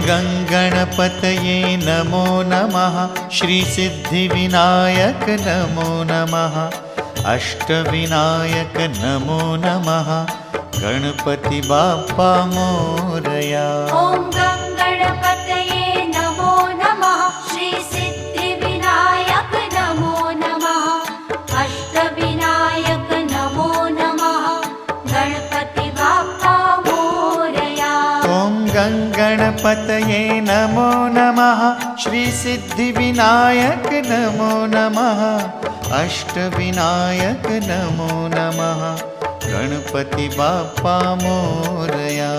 गङ्गणपतये नमो नमः। श्रीसिद्धिविनायक नमो नमः। अष्टविनायक नमो नमः। गणपति बाप्पा मोरया। ॐ गणपतये नमो नमः। श्रीसिद्धिविनायक नमो नमः। अष्टविनायक नमो नमः। गणपति बाप्पा मोरया। ॐ गणपतये नमो नमः। श्रीसिद्धिविनायक नमो नमः। अष्टविनायक नमो नमः। गणपति बाप्पा मोरया।